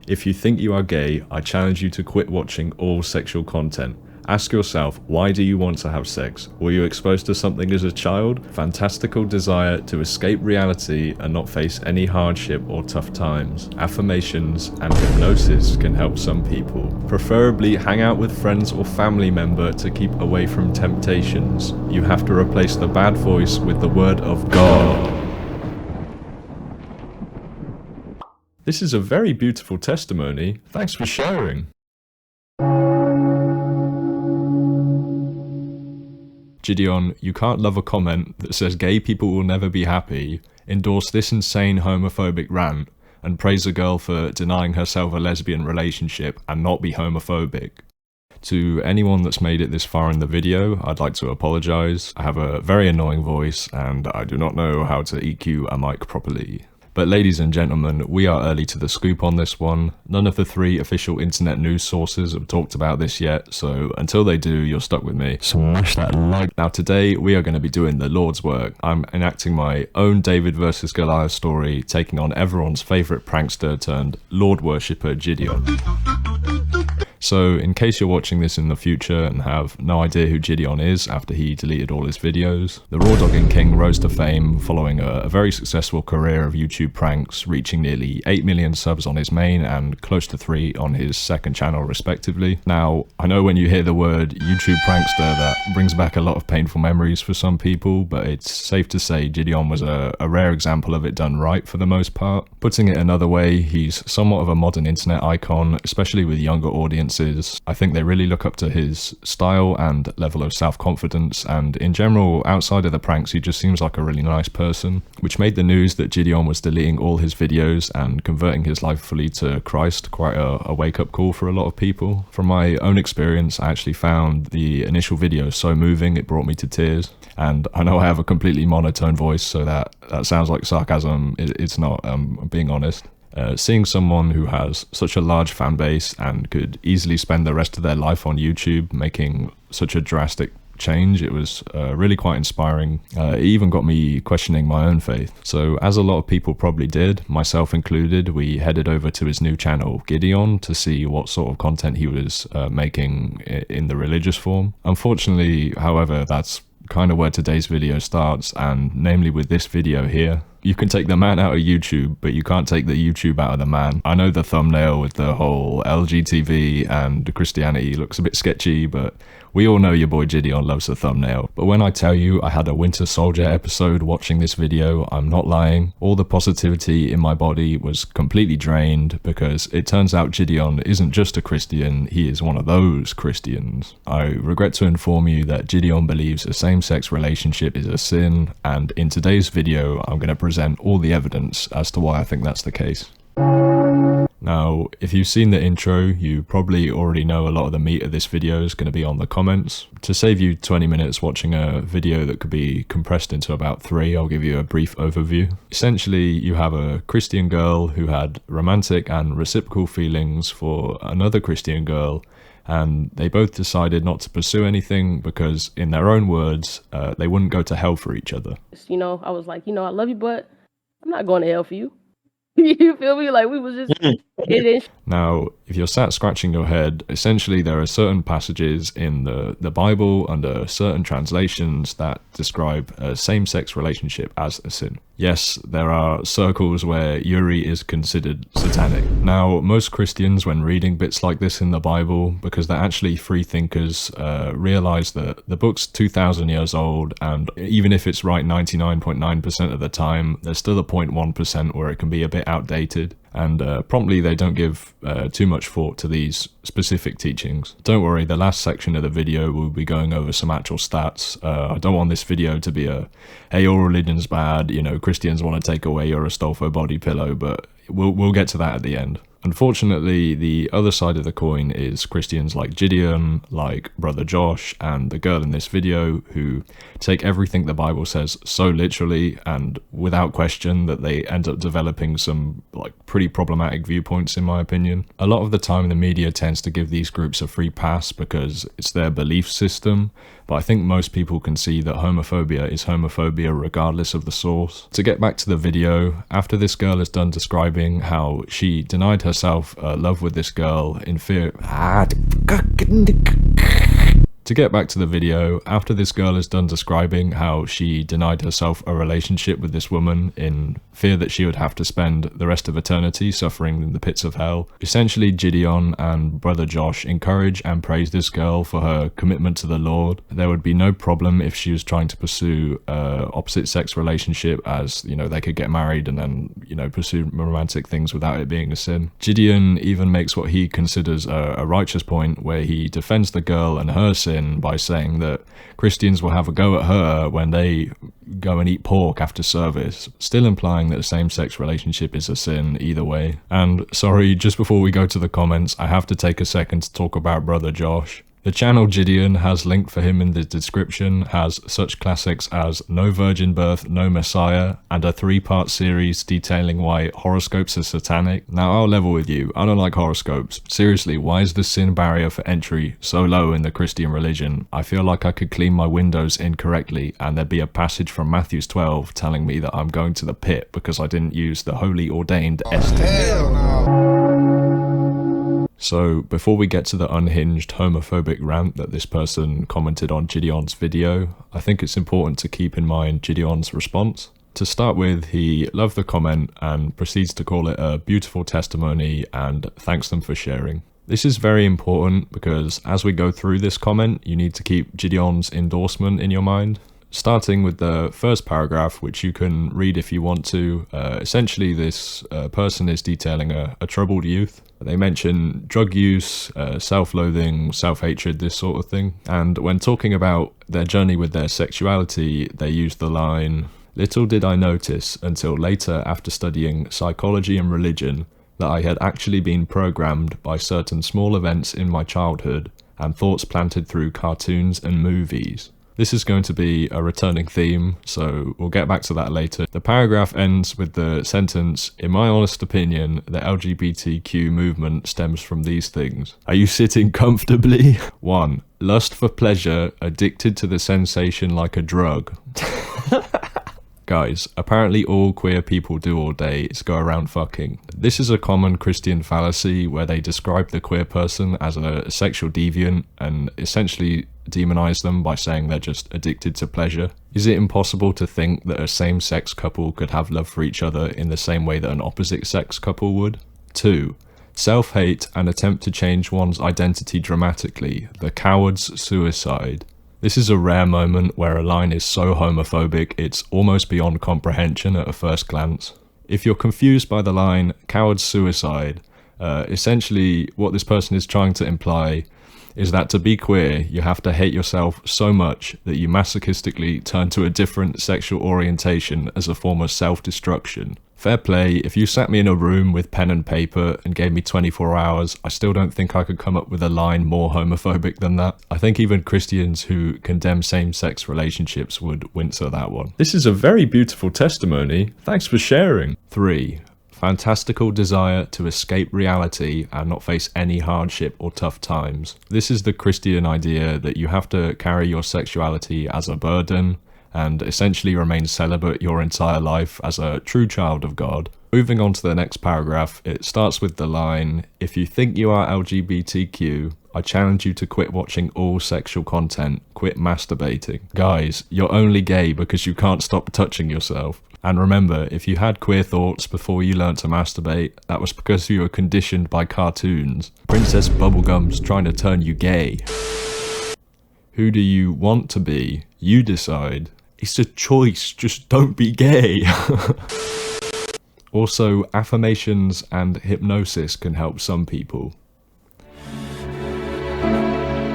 If you think you are gay, I challenge you to quit watching all sexual content. Ask yourself, why do you want to have sex? Were you exposed to something as a child? Fantastical desire to escape reality and not face any hardship or tough times. Affirmations and hypnosis can help some people. Preferably hang out with friends or family member to keep away from temptations. You have to replace the bad voice with the word of God. This is a very beautiful testimony. Thanks for sharing. Jideon, you can't love a comment that says gay people will never be happy, endorse this insane homophobic rant, and praise a girl for denying herself a lesbian relationship and not be homophobic. To anyone that's made it this far in the video, I'd like to apologise. I have a very annoying voice and I do not know how to EQ a mic properly. But ladies and gentlemen, we are early to the scoop on this one. None of the 3 official internet news sources have talked about this yet, so until they do, you're stuck with me. Smash that like. Now today, we are going to be doing the Lord's work. I'm enacting my own David versus Goliath story, taking on everyone's favourite prankster turned Lord worshipper Jideon. So, in case you're watching this in the future and have no idea who Jideon is after he deleted all his videos, the Raw Dogging King rose to fame following a very successful career of YouTube pranks, reaching nearly 8 million subs on his main and close to 3 on his second channel respectively. Now, I know when you hear the word YouTube prankster, that brings back a lot of painful memories for some people, but it's safe to say Jideon was a rare example of it done right for the most part. Putting it another way, he's somewhat of a modern internet icon, especially with younger audiences. I think they really look up to his style and level of self-confidence, and in general, outside of the pranks, he just seems like a really nice person, which made the news that Jideon was deleting all his videos and converting his life fully to Christ quite a wake-up call for a lot of people. From my own experience, I actually found the initial video so moving it brought me to tears, and I know I have a completely monotone voice, so that sounds like sarcasm. It's not, I'm being honest. Seeing someone who has such a large fan base and could easily spend the rest of their life on YouTube making such a drastic change, it was really quite inspiring. It even got me questioning my own faith. So as a lot of people probably did, myself included, we headed over to his new channel Jideon to see what sort of content he was making in the religious form. Unfortunately, however, that's kind of where today's video starts, and namely with this video here. You can take the man out of YouTube, but you can't take the YouTube out of the man. I know the thumbnail with the whole LGTV and Christianity looks a bit sketchy, but we all know your boy Jideon loves the thumbnail. But when I tell you I had a Winter Soldier episode watching this video, I'm not lying. All the positivity in my body was completely drained, because it turns out Jideon isn't just a Christian, he is one of those Christians. I regret to inform you that Jideon believes a same-sex relationship is a sin, and in today's video I'm going to present all the evidence as to why I think that's the case. Now, if you've seen the intro, you probably already know a lot of the meat of this video is going to be on the comments. To save you 20 minutes watching a video that could be compressed into about 3, I'll give you a brief overview. Essentially, you have a Christian girl who had romantic and reciprocal feelings for another Christian girl, and they both decided not to pursue anything because, in their own words, they wouldn't go to hell for each other. You know, I was like, you know, I love you, but I'm not going to hell for you. You feel me? Like, we was just Now, if you're sat scratching your head, essentially there are certain passages in the Bible under certain translations that describe a same-sex relationship as a sin. Yes, there are circles where Yuri is considered satanic. Now, most Christians, when reading bits like this in the Bible, because they're actually free thinkers, realize that the book's 2,000 years old, and even if it's right 99.9% of the time, there's still a 0.1% where it can be a bit outdated. And promptly they don't give too much thought to these specific teachings. Don't worry, the last section of the video will be going over some actual stats. I don't want this video to be a, hey, all religion's bad, you know, Christians want to take away your Astolfo body pillow, but we'll get to that at the end. Unfortunately, the other side of the coin is Christians like Jideon, like Brother Josh, and the girl in this video, who take everything the Bible says so literally and without question that they end up developing some pretty problematic viewpoints, in my opinion. A lot of the time the media tends to give these groups a free pass because it's their belief system, but I think most people can see that homophobia is homophobia regardless of the source. To get back to the video, after this girl is done describing how she denied herself love with this girl in fear. To get back to the video, after this girl is done describing how she denied herself a relationship with this woman in fear that she would have to spend the rest of eternity suffering in the pits of hell, essentially Jideon and brother Josh encourage and praise this girl for her commitment to the Lord. There would be no problem if she was trying to pursue opposite sex relationship, as you know, they could get married and then, you know, pursue romantic things without it being a sin. Jideon even makes what he considers a righteous point where he defends the girl and her sin by saying that Christians will have a go at her when they go and eat pork after service, still implying that a same-sex relationship is a sin either way. And sorry, just before we go to the comments, I have to take a second to talk about brother Josh. The channel Jideon has linked for him in the description has such classics as No Virgin Birth, No Messiah, and a 3-part series detailing why horoscopes are satanic. Now I'll level with you, I don't like horoscopes. Seriously, why is the sin barrier for entry so low in the Christian religion? I feel like I could clean my windows incorrectly and there'd be a passage from Matthew 12 telling me that I'm going to the pit because I didn't use the holy ordained Esther. Hell no. So before we get to the unhinged homophobic rant that this person commented on Jideon's video, I think it's important to keep in mind Jideon's response. To start with, he loved the comment and proceeds to call it a beautiful testimony and thanks them for sharing. This is very important because as we go through this comment, you need to keep Jideon's endorsement in your mind. Starting with the first paragraph, which you can read if you want to. Essentially, this person is detailing a troubled youth. They mention drug use, self-loathing, self-hatred, this sort of thing. And when talking about their journey with their sexuality, they use the line, "Little did I notice until later after studying psychology and religion that I had actually been programmed by certain small events in my childhood and thoughts planted through cartoons and movies." This is going to be a returning theme, so we'll get back to that later. The paragraph ends with the sentence, "In my honest opinion, the LGBTQ movement stems from these things. Are you sitting comfortably? 1. Lust for pleasure, addicted to the sensation like a drug." Guys, apparently all queer people do all day is go around fucking. This is a common Christian fallacy where they describe the queer person as a sexual deviant and essentially demonize them by saying they're just addicted to pleasure. Is it impossible to think that a same-sex couple could have love for each other in the same way that an opposite-sex couple would? 2. Self-hate and attempt to change one's identity dramatically, the coward's suicide. This is a rare moment where a line is so homophobic it's almost beyond comprehension at a first glance. If you're confused by the line, coward's suicide, essentially what this person is trying to imply is that to be queer, you have to hate yourself so much that you masochistically turn to a different sexual orientation as a form of self-destruction. Fair play, if you sat me in a room with pen and paper and gave me 24 hours, I still don't think I could come up with a line more homophobic than that. I think even Christians who condemn same-sex relationships would wince at that one. This is a very beautiful testimony. Thanks for sharing. 3. Fantastical desire to escape reality and not face any hardship or tough times. This is the Christian idea that you have to carry your sexuality as a burden and essentially remain celibate your entire life as a true child of God. Moving on to the next paragraph, it starts with the line, "If you think you are LGBTQ, I challenge you to quit watching all sexual content, quit masturbating." Guys, you're only gay because you can't stop touching yourself. And remember, if you had queer thoughts before you learnt to masturbate, that was because you were conditioned by cartoons. Princess Bubblegum's trying to turn you gay. Who do you want to be? You decide. It's a choice, just don't be gay. Also, affirmations and hypnosis can help some people.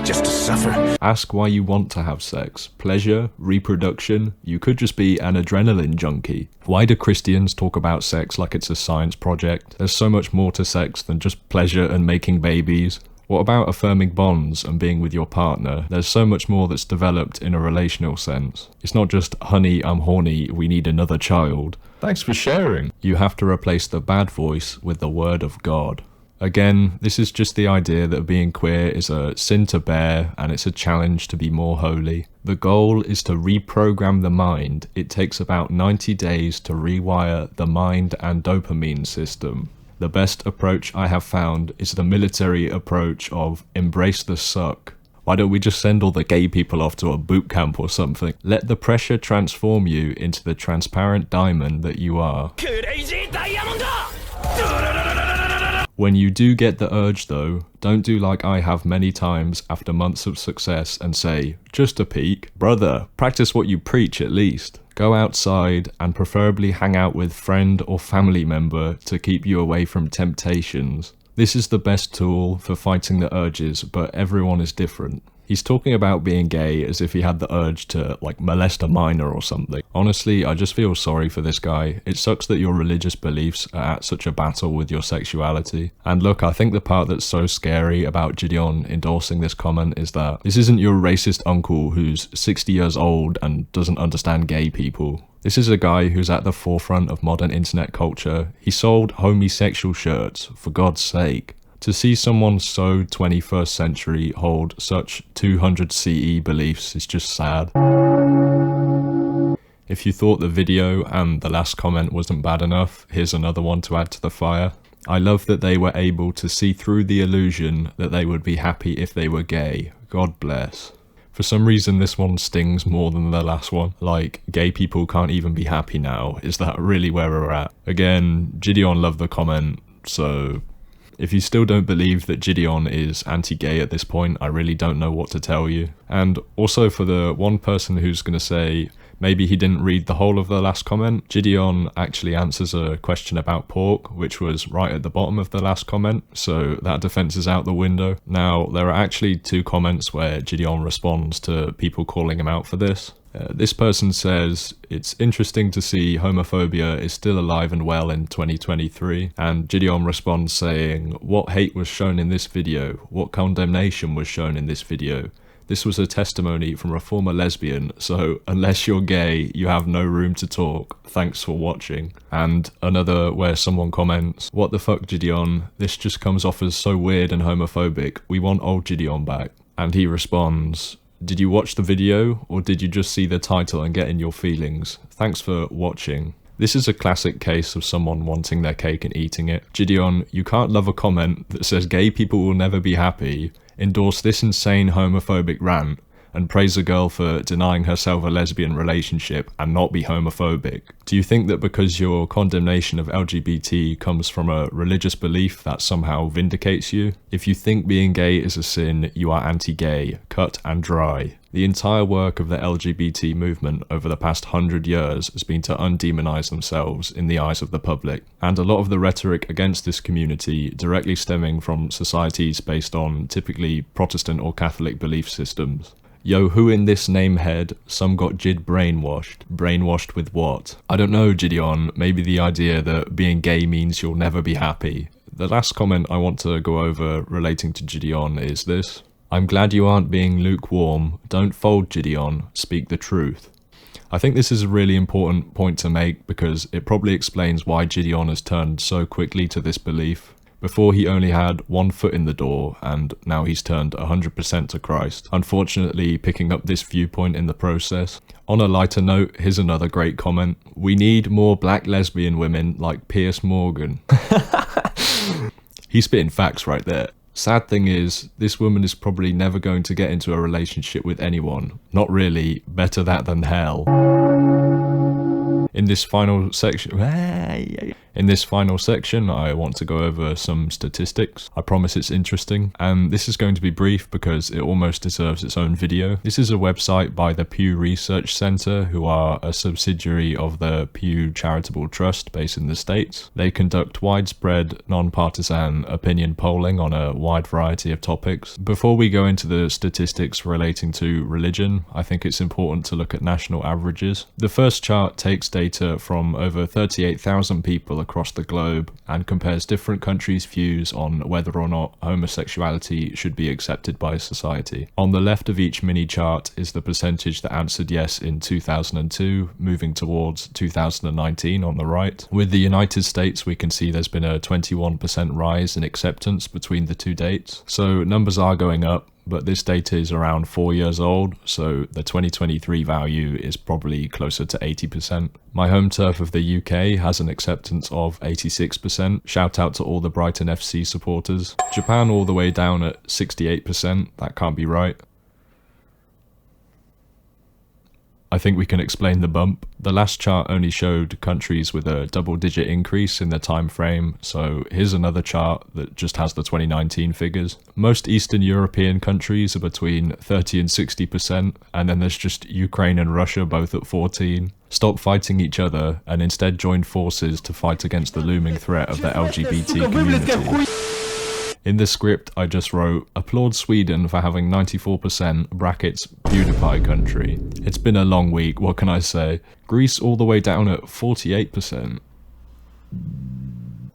Just to suffer. Ask why you want to have sex. Pleasure, reproduction, you could just be an adrenaline junkie. Why do Christians talk about sex like it's a science project? There's so much more to sex than just pleasure and making babies. What about affirming bonds and being with your partner? There's so much more that's developed in a relational sense. It's not just, honey, I'm horny, we need another child. Thanks for sharing. You have to replace the bad voice with the word of God. Again, this is just the idea that being queer is a sin to bear and it's a challenge to be more holy. The goal is to reprogram the mind. It takes about 90 days to rewire the mind and dopamine system. The best approach I have found is the military approach of embrace the suck. Why don't we just send all the gay people off to a boot camp or something? Let the pressure transform you into the transparent diamond that you are. When you do get the urge though, don't do like I have many times after months of success and say, just a peek. Brother, practice what you preach at least. Go outside and preferably hang out with friend or family member to keep you away from temptations. This is the best tool for fighting the urges, but everyone is different. He's talking about being gay as if he had the urge to, like, molest a minor or something. Honestly, I just feel sorry for this guy. It sucks that your religious beliefs are at such a battle with your sexuality. And look, I think the part that's so scary about Jideon endorsing this comment is that this isn't your racist uncle who's 60 years old and doesn't understand gay people. This is a guy who's at the forefront of modern internet culture. He sold homosexual shirts, for God's sake. To see someone so 21st century hold such 200 CE beliefs is just sad. If you thought the video and the last comment wasn't bad enough, here's another one to add to the fire. I love that they were able to see through the illusion that they would be happy if they were gay. God bless. For some reason this one stings more than the last one. Like, gay people can't even be happy now. Is that really where we're at? Again, Jideon loved the comment, so if you still don't believe that Jideon is anti-gay at this point, I really don't know what to tell you. And also for the one person who's gonna say maybe he didn't read the whole of the last comment, Jideon actually answers a question about pork, which was right at the bottom of the last comment, so that defense is out the window. Now, there are actually two comments where Jideon responds to people calling him out for this. This person says, it's interesting to see homophobia is still alive and well in 2023, and Jideon responds saying, what hate was shown in this video? What condemnation was shown in this video? This was a testimony from a former lesbian, so unless you're gay, you have no room to talk. Thanks for watching. And another where someone comments, what the fuck Jideon? This just comes off as so weird and homophobic. We want old Jideon back. And he responds, did you watch the video, or did you just see the title and get in your feelings? Thanks for watching. This is a classic case of someone wanting their cake and eating it. Jideon, you can't love a comment that says gay people will never be happy, endorse this insane homophobic rant, and praise a girl for denying herself a lesbian relationship and not be homophobic. Do you think that because your condemnation of LGBT comes from a religious belief that somehow vindicates you? If you think being gay is a sin, you are anti-gay, cut and dry. The entire work of the LGBT movement over the past 100 years has been to undemonize themselves in the eyes of the public, and a lot of the rhetoric against this community directly stemming from societies based on typically Protestant or Catholic belief systems. Yo, who in this namehead? Some got Jid brainwashed. Brainwashed with what? I don't know, Jideon. Maybe the idea that being gay means you'll never be happy. The last comment I want to go over relating to Jideon is this. I'm glad you aren't being lukewarm. Don't fold, Jideon. Speak the truth. I think this is a really important point to make because it probably explains why Jideon has turned so quickly to this belief. Before he only had one foot in the door, and now he's turned 100% to Christ, unfortunately picking up this viewpoint in the process. On a lighter note, here's another great comment. We need more black lesbian women like Piers Morgan. He's spitting facts right there. Sad thing is, this woman is probably never going to get into a relationship with anyone. Not really. Better that than hell. In this final section, I want to go over some statistics. I promise it's interesting, and this is going to be brief because it almost deserves its own video. This is a website by the Pew Research Center, who are a subsidiary of the Pew Charitable Trust based in the States. They conduct widespread, non-partisan opinion polling on a wide variety of topics. Before we go into the statistics relating to religion, I think it's important to look at national averages. The first chart takes data from over 38,000 people across the globe and compares different countries' views on whether or not homosexuality should be accepted by society. On the left of each mini chart is the percentage that answered yes in 2002, moving towards 2019 on the right. With the United States, we can see there's been a 21% rise in acceptance between the two dates. So numbers are going up. but this data is around 4 years old, so the 2023 value is probably closer to 80%. My home turf of the UK has an acceptance of 86%. Shout out to all the Brighton FC supporters. Japan all the way down at 68%. That can't be right. I think we can explain the bump. The last chart only showed countries with a double-digit increase in their time frame, so here's another chart that just has the 2019 figures. Most Eastern European countries are between 30 and 60%, and then there's just Ukraine and Russia both at 14. Stop fighting each other and instead join forces to fight against the looming threat of the LGBT community. In the script I just wrote, applaud Sweden for having 94% brackets PewDiePie country. It's been a long week, what can I say? Greece all the way down at 48%.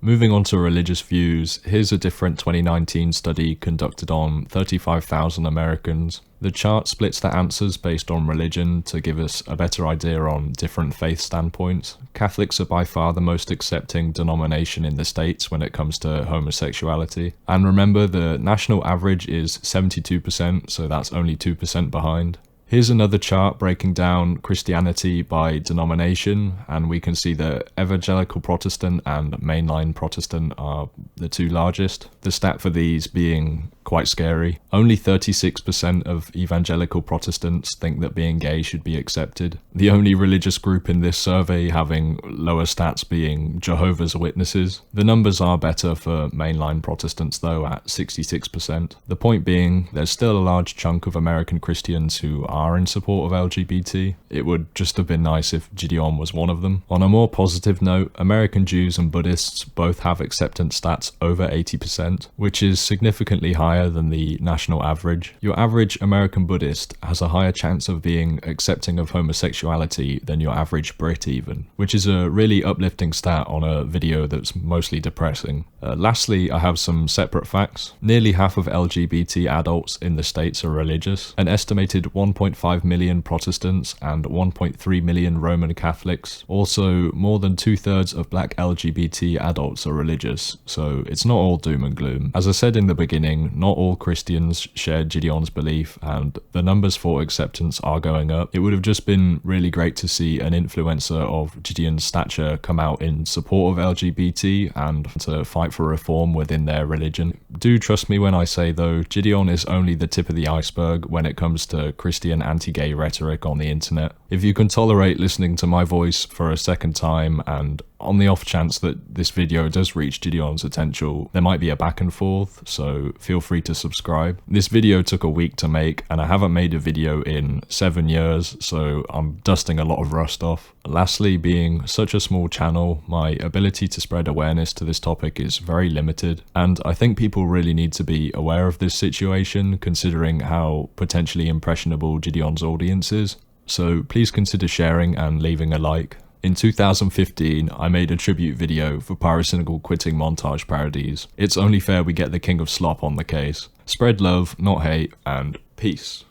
Moving on to religious views, here's a different 2019 study conducted on 35,000 Americans. The chart splits the answers based on religion to give us a better idea on different faith standpoints. Catholics are by far the most accepting denomination in the States when it comes to homosexuality. And remember, the national average is 72%, so that's only 2% behind. Here's another chart breaking down Christianity by denomination, and we can see that Evangelical Protestant and Mainline Protestant are the two largest. The stat for these being quite scary. Only 36% of evangelical Protestants think that being gay should be accepted. The only religious group in this survey having lower stats being Jehovah's Witnesses. The numbers are better for mainline Protestants though, at 66%. The point being, there's still a large chunk of American Christians who are in support of LGBT. It would just have been nice if Jideon was one of them. On a more positive note, American Jews and Buddhists both have acceptance stats over 80%, which is significantly higher than the national average. Your average American Buddhist has a higher chance of being accepting of homosexuality than your average Brit even, which is a really uplifting stat on a video that's mostly depressing. Lastly, I have some separate facts. Nearly half of LGBT adults in the States are religious. An estimated 1.5 million Protestants and 1.3 million Roman Catholics. Also, more than 2/3 of black LGBT adults are religious, so it's not all doom and gloom. As I said in the beginning, not all Christians share Jideon's belief, and the numbers for acceptance are going up. It would have just been really great to see an influencer of Jideon's stature come out in support of LGBT and to fight for reform within their religion. Do trust me when I say though, Jideon is only the tip of the iceberg when it comes to Christian anti-gay rhetoric on the internet. If you can tolerate listening to my voice for a second time, and on the off chance that this video does reach Jideon's attention, there might be a back and forth, so feel free to subscribe. This video took a week to make, and I haven't made a video in 7 years, so I'm dusting a lot of rust off. Lastly, being such a small channel, my ability to spread awareness to this topic is very limited, and I think people really need to be aware of this situation, considering how potentially impressionable Jideon's audience is. So please consider sharing and leaving a like. In 2015, I made a tribute video for Pyrocynical quitting montage parodies. It's only fair we get the king of slop on the case. Spread love, not hate, and peace.